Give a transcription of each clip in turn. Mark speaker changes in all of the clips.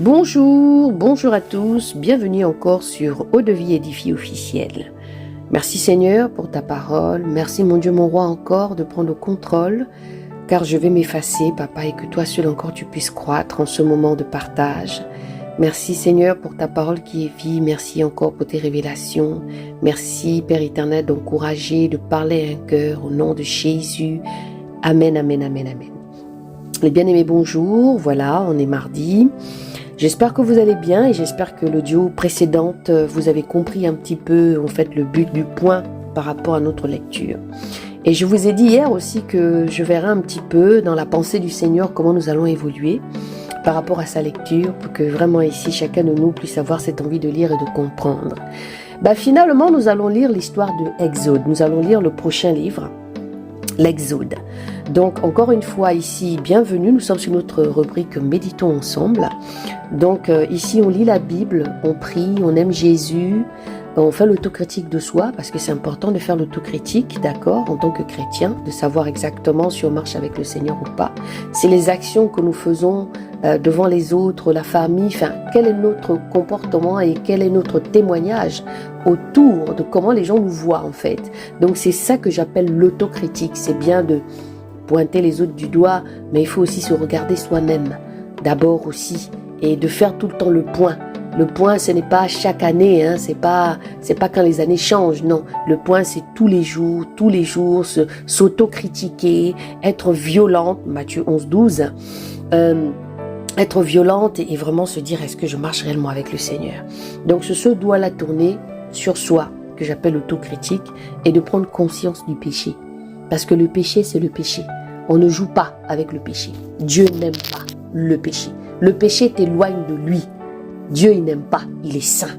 Speaker 1: Bonjour, bonjour à tous, bienvenue encore sur Eau de Vie Édifiée officielle. Merci Seigneur pour ta parole, merci mon Dieu mon roi encore de prendre le contrôle, car je vais m'effacer Papa et que toi seul encore tu puisses croître en ce moment de partage. Merci Seigneur pour ta parole qui est vie, merci encore pour tes révélations, merci Père éternel d'encourager, de parler à un cœur au nom de Jésus. Amen, amen, amen, amen. Les bien-aimés, bonjour, voilà, on est mardi. J'espère que vous allez bien et j'espère que l'audio précédente, vous avez compris un petit peu en fait le but du point par rapport à notre lecture. Et je vous ai dit hier aussi que je verrai un petit peu dans la pensée du Seigneur comment nous allons évoluer par rapport à sa lecture pour que vraiment ici chacun de nous puisse avoir cette envie de lire et de comprendre. Finalement, nous allons lire l'histoire de Exode. Nous allons lire le prochain livre, l'Exode. Donc encore une fois ici, bienvenue, nous sommes sur notre rubrique Méditons ensemble. Donc ici on lit la Bible, on prie, on aime Jésus, on fait l'autocritique de soi parce que c'est important de faire l'autocritique, d'accord, en tant que chrétien, de savoir exactement si on marche avec le Seigneur ou pas. C'est les actions que nous faisons devant les autres, la famille, enfin quel est notre comportement et quel est notre témoignage autour de comment les gens nous voient en fait. Donc c'est ça que j'appelle l'autocritique, c'est bien de pointer les autres du doigt, mais il faut aussi se regarder soi-même, d'abord aussi, et de faire tout le temps le point. Le point, ce n'est pas chaque année, hein, c'est pas quand les années changent, non. Le point, c'est tous les jours, s'autocritiquer, être violente, Matthieu 11, 12, être violente et vraiment se dire, est-ce que je marche réellement avec le Seigneur? Donc, ce doit la tourner sur soi, que j'appelle autocritique, et de prendre conscience du péché. Parce que le péché, c'est le péché. On ne joue pas avec le péché. Dieu n'aime pas le péché. Le péché t'éloigne de lui. Dieu, il n'aime pas. Il est saint.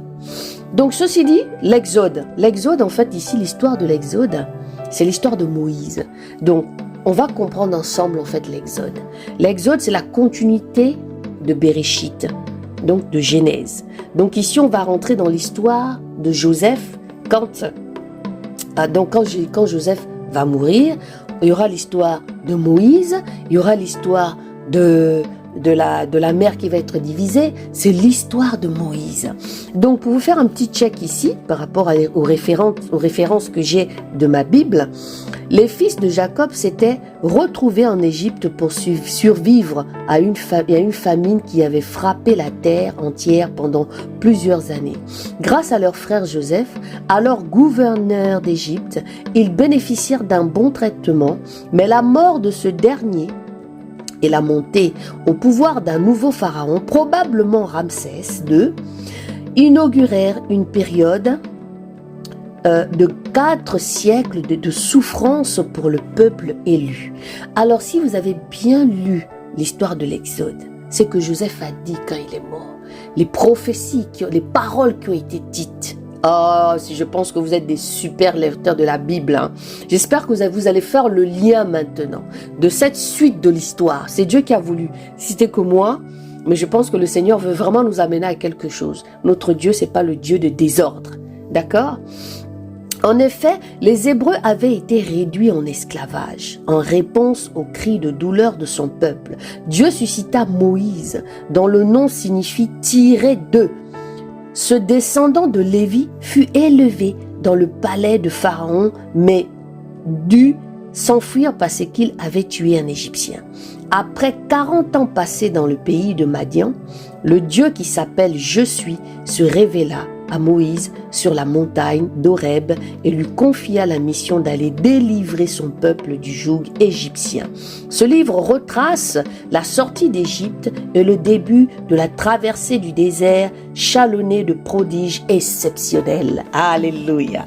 Speaker 1: Donc, ceci dit, l'Exode. L'Exode, en fait, ici, l'histoire de l'Exode, c'est l'histoire de Moïse. Donc, on va comprendre ensemble, en fait, l'Exode. L'Exode, c'est la continuité de Béréchit, donc de Genèse. Donc, ici, on va rentrer dans l'histoire de Joseph quand Joseph va mourir. Il y aura l'histoire de Moïse, il y aura l'histoire de la mer qui va être divisée, c'est l'histoire de Moïse. Donc pour vous faire un petit check ici, par rapport aux références que j'ai de ma Bible, les fils de Jacob s'étaient retrouvés en Égypte pour survivre à une famine qui avait frappé la terre entière pendant plusieurs années. Grâce à leur frère Joseph, alors gouverneur d'Égypte, ils bénéficièrent d'un bon traitement, mais la mort de ce dernier et la montée au pouvoir d'un nouveau pharaon, probablement Ramsès II, inaugurèrent une période de 4 siècles de souffrance pour le peuple élu. Alors si vous avez bien lu l'histoire de l'Exode, c'est que Joseph a dit quand il est mort, les prophéties, les paroles qui ont été dites. Oh, si je pense que vous êtes des super lecteurs de la Bible, hein. J'espère que vous allez faire le lien maintenant de cette suite de l'histoire. C'est Dieu qui a voulu. Si c'était que moi, mais je pense que le Seigneur veut vraiment nous amener à quelque chose. Notre Dieu, c'est pas le Dieu de désordre. D'accord? En effet, les Hébreux avaient été réduits en esclavage en réponse aux cris de douleur de son peuple. Dieu suscita Moïse, dont le nom signifie tiré d'eux. Ce descendant de Lévi fut élevé dans le palais de Pharaon, mais dut s'enfuir parce qu'il avait tué un Égyptien. Après 40 ans passés dans le pays de Madian, le Dieu qui s'appelle Je suis se révéla à Moïse sur la montagne d'Horeb et lui confia la mission d'aller délivrer son peuple du joug égyptien. Ce livre retrace la sortie d'Égypte et le début de la traversée du désert jalonné de prodiges exceptionnels. Alléluia.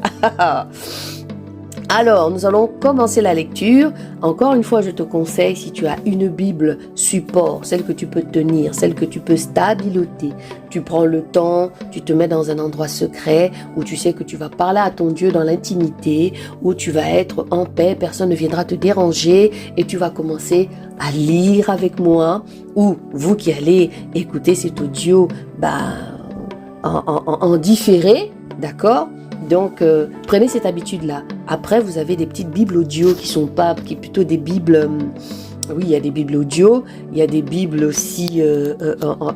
Speaker 1: Alors, nous allons commencer la lecture. Encore une fois, je te conseille, si tu as une Bible support, celle que tu peux tenir, celle que tu peux stabiloter, tu prends le temps, tu te mets dans un endroit secret où tu sais que tu vas parler à ton Dieu dans l'intimité, où tu vas être en paix, personne ne viendra te déranger et tu vas commencer à lire avec moi, ou vous qui allez écouter cet audio en différé, d'accord? Donc, prenez cette habitude-là. Après, vous avez des petites bibles audio qui sont plutôt des bibles Oui, il y a des bibles audio, il y a des bibles aussi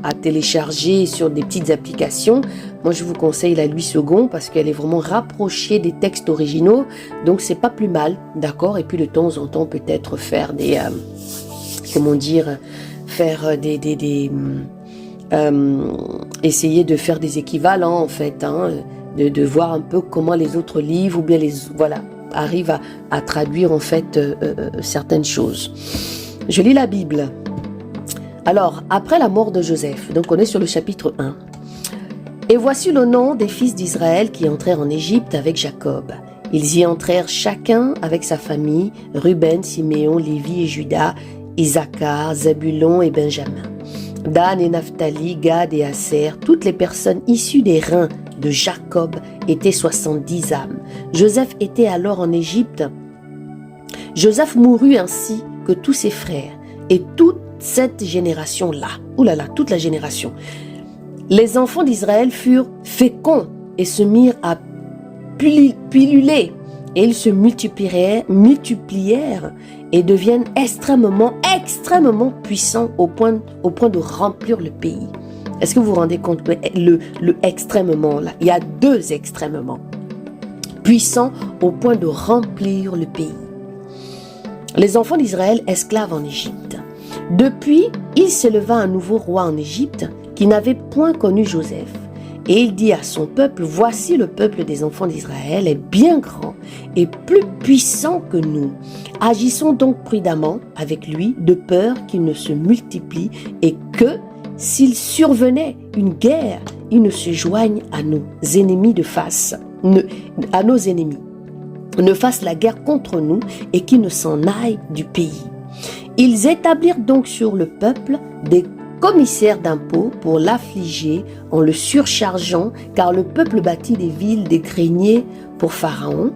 Speaker 1: à télécharger sur des petites applications. Moi, je vous conseille la Louis II parce qu'elle est vraiment rapprochée des textes originaux. Donc, c'est pas plus mal, d'accord? Et puis, de temps en temps, peut-être faire des... essayer de faire des équivalents, en fait, hein, de voir un peu comment les autres livres ou bien arrivent à traduire, en fait, certaines choses. Je lis la Bible. Alors, après la mort de Joseph, donc on est sur le chapitre 1. Et voici le nom des fils d'Israël qui entrèrent en Égypte avec Jacob. Ils y entrèrent chacun avec sa famille, Ruben, Siméon, Lévi et Juda, Issachar, Zabulon et Benjamin. Dan et Naphtali, Gad et Aser, toutes les personnes issues des reins de Jacob étaient 70 âmes. Joseph était alors en Égypte. Joseph mourut ainsi que tous ses frères et toute cette génération-là. Oulala, toute la génération. Les enfants d'Israël furent féconds et se mirent à pulluler. Et ils se multiplièrent et deviennent extrêmement puissants au point de remplir le pays. Est-ce que vous vous rendez compte le extrêmement là? Il y a deux extrêmement. Puissants au point de remplir le pays. Les enfants d'Israël esclaves en Égypte. Depuis, il s'éleva un nouveau roi en Égypte qui n'avait point connu Joseph. Et il dit à son peuple, voici le peuple des enfants d'Israël est bien grand et plus puissant que nous. Agissons donc prudemment avec lui, de peur qu'il ne se multiplie et que, s'il survenait une guerre, il ne se joigne à nos ennemis ne fasse la guerre contre nous et qu'il ne s'en aille du pays. Ils établirent donc sur le peuple des commissaires d'impôts pour l'affliger en le surchargeant, car le peuple bâtit des villes, des greniers pour Pharaon,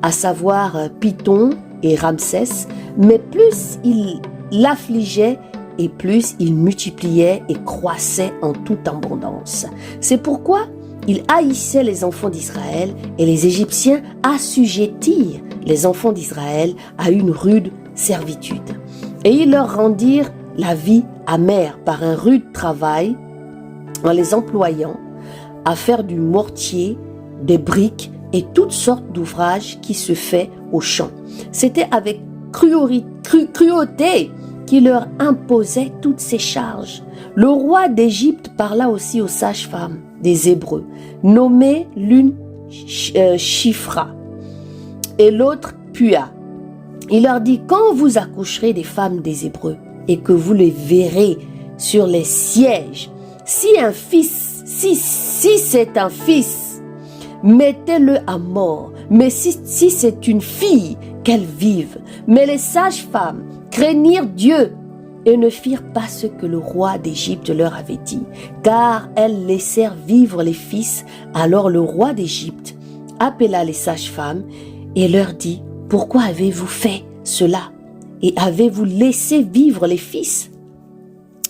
Speaker 1: à savoir Python et Ramsès, mais plus il l'affligeait et plus il multipliait et croissait en toute abondance. C'est pourquoi il haïssait les enfants d'Israël et les Égyptiens assujettirent les enfants d'Israël à une rude servitude. Et ils leur rendirent la vie amère par un rude travail en les employant à faire du mortier, des briques et toutes sortes d'ouvrages qui se fait au champ. C'était avec cruauté qu'il leur imposait toutes ces charges. Le roi d'Égypte parla aussi aux sages-femmes des Hébreux, nommées l'une Shifra et l'autre Pua. Il leur dit, quand vous accoucherez des femmes des Hébreux et que vous les verrez sur les sièges, si c'est un fils, mettez-le à mort. Mais si c'est une fille, qu'elle vive. Mais les sages-femmes craignirent Dieu et ne firent pas ce que le roi d'Égypte leur avait dit, car elles laissèrent vivre les fils. Alors le roi d'Égypte appela les sages-femmes et leur dit, pourquoi avez-vous fait cela et avez-vous laissé vivre les fils?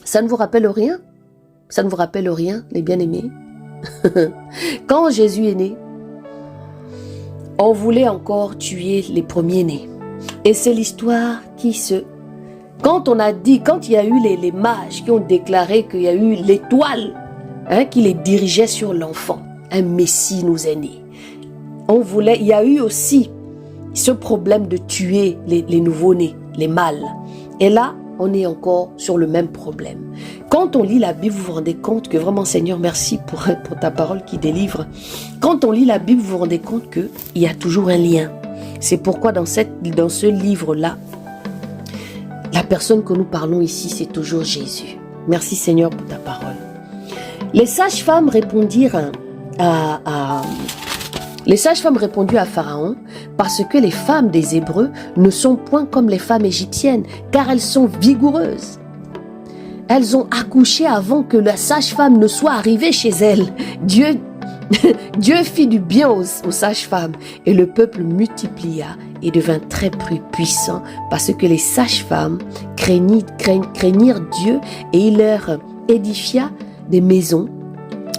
Speaker 1: Ça ne vous rappelle rien? Ça ne vous rappelle rien, les bien-aimés? Quand Jésus est né, on voulait encore tuer les premiers-nés. Et c'est l'histoire qui se... Quand il y a eu les mages qui ont déclaré qu'il y a eu l'étoile qui les dirigeait sur l'enfant, un Messie nous est né. Il y a eu aussi ce problème de tuer les nouveaux-nés, les mâles. Et là, on est encore sur le même problème. Quand on lit la Bible, vous vous rendez compte que vraiment, Seigneur, merci pour ta parole qui délivre. Quand on lit la Bible, vous vous rendez compte qu'il y a toujours un lien. C'est pourquoi dans ce livre-là, la personne que nous parlons ici, c'est toujours Jésus. Merci Seigneur pour ta parole. Les sages-femmes répondirent à Pharaon, parce que les femmes des Hébreux ne sont point comme les femmes égyptiennes, car elles sont vigoureuses. Elles ont accouché avant que la sage-femme ne soit arrivée chez elles. Dieu fit du bien aux sages-femmes, et le peuple multiplia et devint très puissant, parce que les sages-femmes craignirent Dieu, et il leur édifia des maisons.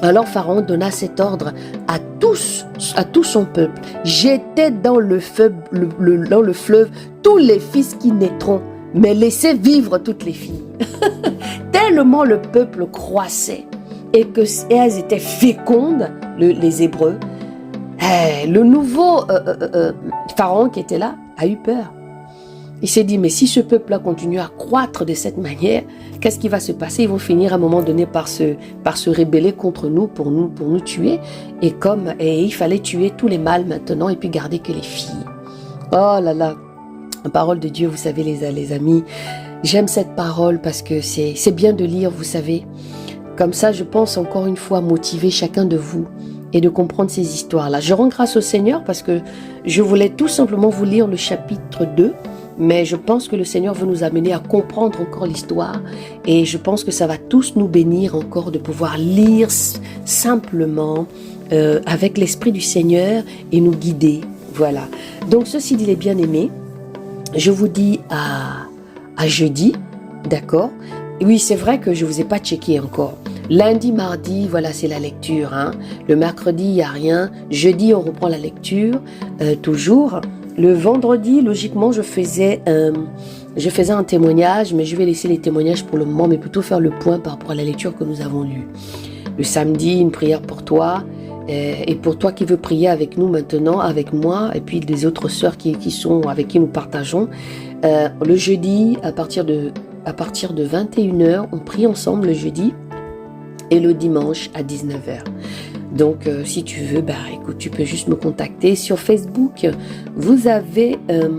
Speaker 1: Alors Pharaon donna cet ordre à tout son peuple. Jetez dans le fleuve tous les fils qui naîtront mais laissez vivre toutes les filles. Tellement le peuple croissait et elles étaient fécondes, les Hébreux. Le nouveau pharaon qui était là a eu peur. Il s'est dit, mais si ce peuple-là continue à croître de cette manière, qu'est-ce qui va se passer? Ils vont finir à un moment donné par se rebeller contre nous, pour nous tuer. Et il fallait tuer tous les mâles maintenant et puis garder que les filles. Oh là là, la parole de Dieu, vous savez les amis, j'aime cette parole parce que c'est bien de lire, vous savez. Comme ça, je pense encore une fois motiver chacun de vous et de comprendre ces histoires-là. Je rends grâce au Seigneur parce que je voulais tout simplement vous lire le chapitre 2, mais je pense que le Seigneur veut nous amener à comprendre encore l'histoire et je pense que ça va tous nous bénir encore de pouvoir lire simplement avec l'Esprit du Seigneur et nous guider. Voilà. Donc, ceci dit les bien-aimés, je vous dis à jeudi, d'accord? Oui, c'est vrai que je ne vous ai pas checké encore. Lundi, mardi, voilà, c'est la lecture. Hein. Le mercredi, il n'y a rien. Jeudi, on reprend la lecture, toujours. Le vendredi, logiquement, je faisais un témoignage, mais je vais laisser les témoignages pour le moment, mais plutôt faire le point par rapport à la lecture que nous avons lue. Le samedi, une prière pour toi. Et pour toi qui veux prier avec nous maintenant, avec moi, et puis les autres sœurs qui sont avec qui nous partageons, le jeudi, à partir de 21h, on prie ensemble le jeudi, et le dimanche à 19h. Donc, si tu veux, écoute, tu peux juste me contacter. Sur Facebook, vous avez un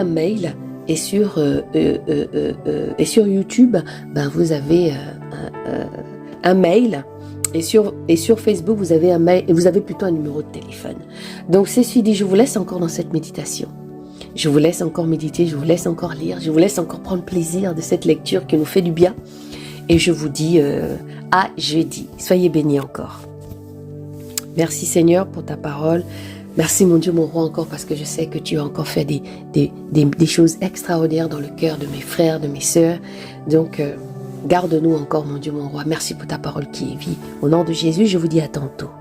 Speaker 1: mail, et sur YouTube, vous avez un mail. Et sur Facebook, vous avez un mail et vous avez plutôt un numéro de téléphone. Donc, ceci dit, je vous laisse encore dans cette méditation. Je vous laisse encore méditer, je vous laisse encore lire, je vous laisse encore prendre plaisir de cette lecture qui nous fait du bien. Et je vous dis à jeudi. Soyez bénis encore. Merci Seigneur pour ta parole. Merci mon Dieu, mon roi, encore parce que je sais que tu as encore fait des choses extraordinaires dans le cœur de mes frères, de mes sœurs. Donc, garde-nous encore, mon Dieu, mon roi. Merci pour ta parole qui est vie. Au nom de Jésus, je vous dis à tantôt.